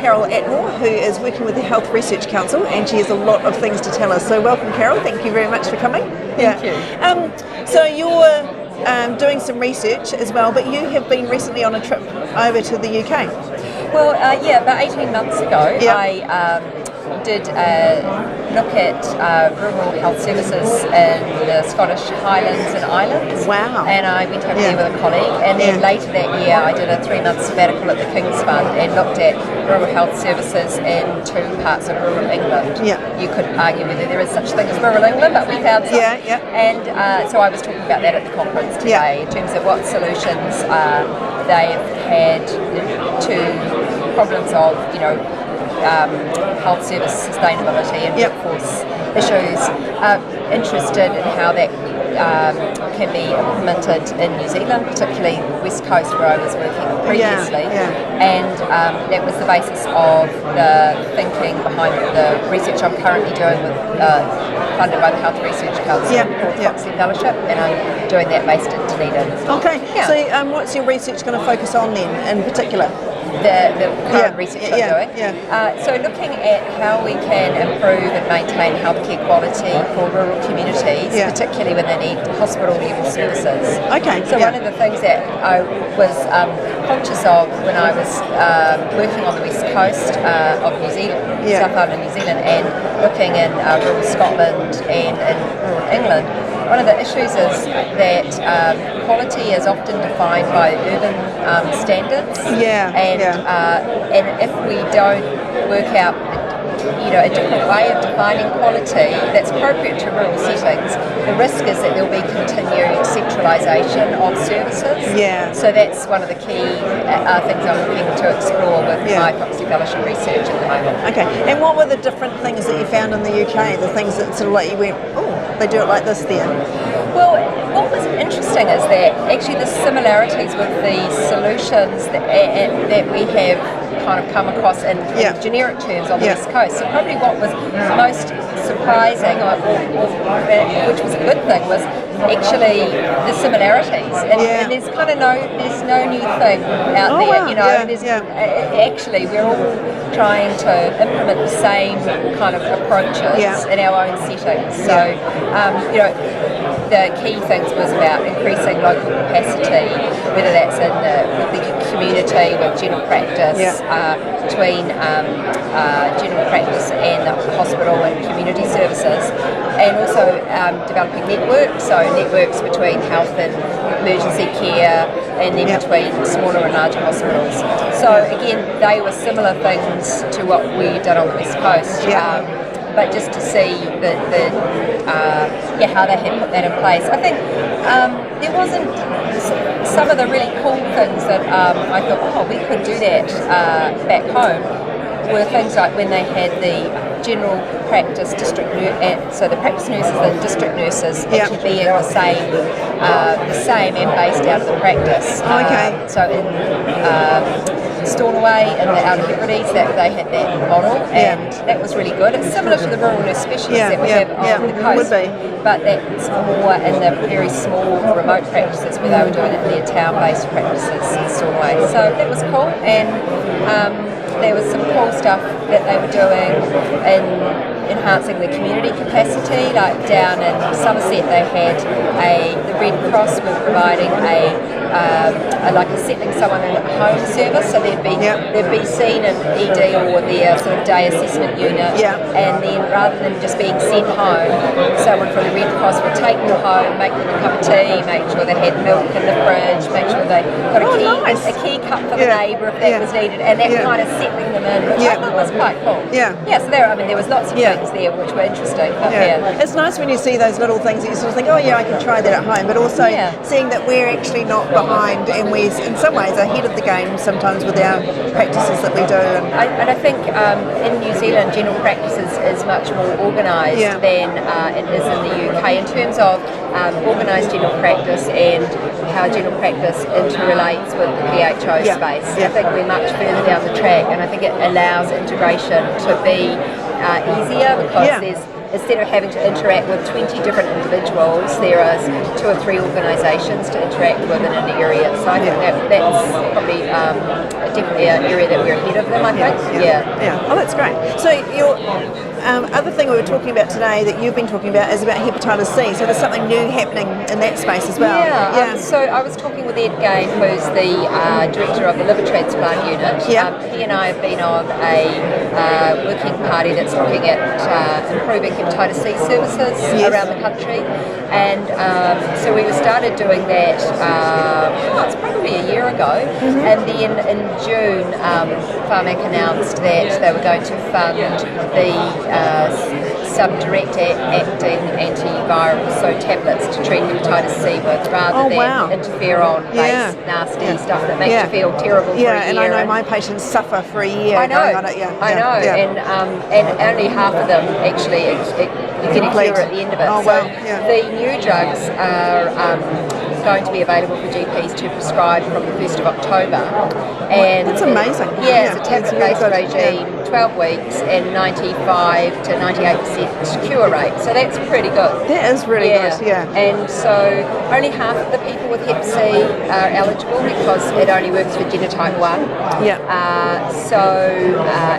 Carol Atmore, who is working with the Health Research Council, and she has a lot of things to tell us. So welcome, Carol. Thank you very much for coming. Thank you. So you're doing some research as well, but you have been recently on a trip over to the UK. Well, about 18 months ago, I did look at rural health services in the Scottish Highlands and Islands. Wow. And I went over there with a colleague, and then later that year I did a 3-month sabbatical at the King's Fund and looked at rural health services in 2 parts of rural England. Yeah. You could argue whether there is such thing as rural England, but we found some. And so I was talking about that at the conference today in terms of what solutions they've had to problems of, health service sustainability and workforce issues. Interested in how that can be implemented in New Zealand, particularly West Coast where I was working previously. And that was the basis of the thinking behind the research I'm currently doing with funded by the Health Research Council called Foxley Fellowship, and I'm doing that based in Dunedin. Okay, so what's your research going to focus on then in particular? The current research I'm doing. So looking at how we can improve and maintain healthcare quality for rural communities, particularly when they need hospital level services. Okay. So one of the things that I was conscious of when I was working on the west coast of New Zealand, South Island New Zealand, and looking in rural Scotland and in rural England, one of the issues is that quality is often defined by urban standards. And if we don't work out a different way of defining quality that's appropriate to rural settings, the risk is that there'll be continued centralisation of services. So that's one of the key things I'm looking to explore with my Foxley Fellowship research at the moment. Okay, and what were the different things that you found in the UK, the things that sort of like you went, oh, they do it like this there? Well, what was interesting is that actually the similarities with the solutions that we have kind of come across in generic terms on the West Coast. So probably what was most surprising, which was a good thing, was actually the similarities. And there's kind of there's no new thing out there. Actually, we're all trying to implement the same kind of approaches in our own settings. So, the key things was about increasing local capacity, whether that's in the community with general practice, between general practice and the hospital and community services, and also developing networks, so networks between health and emergency care, and then between smaller and larger hospitals. So again, they were similar things to what we did on the West Coast. But just to see how they had put that in place. I think there wasn't some of the really cool things that I thought, we could do that back home, were things like when they had the general practice district so the practice nurses and district nurses actually being the same and based out of the practice. So in Stornoway and the Outer Hebrides, that they had that model, and that was really good. It's similar to the rural nurse specialists that we have on the coast, but that's more in the very small remote practices where they were doing it in their town-based practices in Stornoway. So that was cool, and there was some cool stuff that they were doing in enhancing the community capacity. Like down in Somerset, they had the Red Cross were providing like a settling someone in a home service, so they'd be seen in ED or their sort of day assessment unit, and then rather than just being sent home, someone from the Red Cross would take them home, make them a cup of tea, make sure they had milk in the fridge, make sure they got a key cup for the neighbour if that was needed, and that kind of settling them in, which I thought was quite cool. So there was lots of things there which were interesting. It's nice when you see those little things that you sort of think, I can try that at home, but also seeing that we're actually not behind, and we're in some ways ahead of the game sometimes with our practices that we do. And I think in New Zealand, general practice is much more organised than it is in the UK in terms of organised general practice and how general practice interrelates with the PHO space. I think we're much further down the track, and I think it allows integration to be easier because instead of having to interact with 20 different individuals, there are 2 or 3 organisations to interact with in an area. So I think that's probably definitely an area that we're ahead of them, I think. Yeah. Oh, that's great. So your other thing we were talking about today that you've been talking about is about hepatitis C. So there's something new happening in that space as well. So I was talking with Ed Gain, who's the director of the liver transplant unit. He and I have been on a working party that's looking at improving hepatitis C services around the country. And so we started doing that, it's probably a year ago. And then in June, Pharmac announced that they were going to fund the sub-direct acting antivirals, so tablets to treat hepatitis C with, rather than interferon-based nasty stuff that makes you feel terrible for a year. And I know my patients suffer for a year. I know. On it. I know. And only half of them actually you get a cure at the end of it. The new drugs are going to be available for GPs to prescribe from the 1st of October. And that's amazing. It's a tablet-based regime, 12 weeks, and 95 to 98% cure rate. So that's pretty good. That is really good, And so only half of the people with Hep C are eligible because it only works for genotype 1.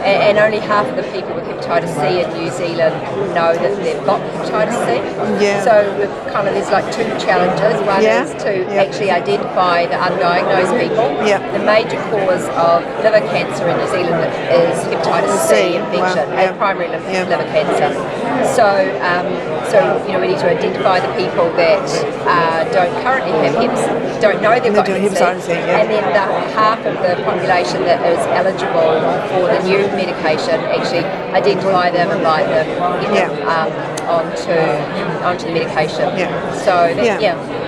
And only half of the people with hepatitis C in New Zealand know that they've got hepatitis C. So there's like two challenges. One is to actually identify the undiagnosed people. The major cause of liver cancer in New Zealand is hepatitis C infection, primary liver cancer. So we need to identify the people that don't currently have Hep, don't know they've got Hep C, and then the half of the population that is eligible for the new medication, actually identify them, invite them, get them onto the medication.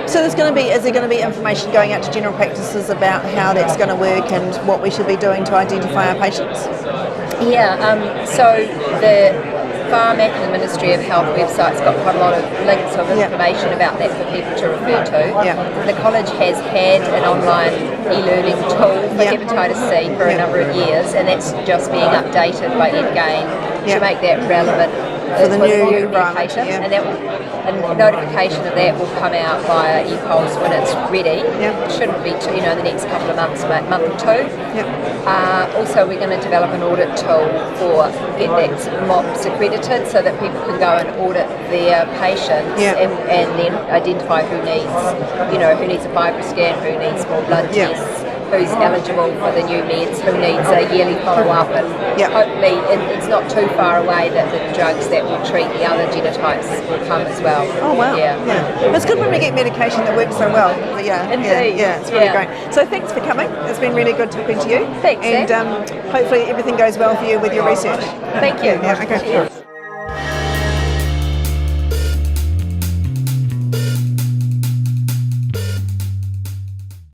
So is there going to be information going out to general practices about how that's going to work and what we should be doing to identify our patients? So the Pharmac and the Ministry of Health website's got quite a lot of links of information about that for people to refer to. The college has had an online e-learning tool for hepatitis C for a number of years, and that's just being updated by Ed Gain to make that relevant for the new medication, and a notification of that will come out via e-pulse when it's ready. It shouldn't be the next couple of months, month or two. Also, we're going to develop an audit tool for get that MOPS accredited, so that people can go and audit their patients and then identify who needs a FibroScan, who needs more blood tests, who's eligible for the new meds, who needs a yearly follow-up, and hopefully it's not too far away that the drugs that will treat the other genotypes will come as well. Oh wow! It's good when we get medication that works so well. But Indeed. It's really great. So thanks for coming. It's been really good talking to you. Thanks. And hopefully everything goes well for you with your research. Thank you. Okay.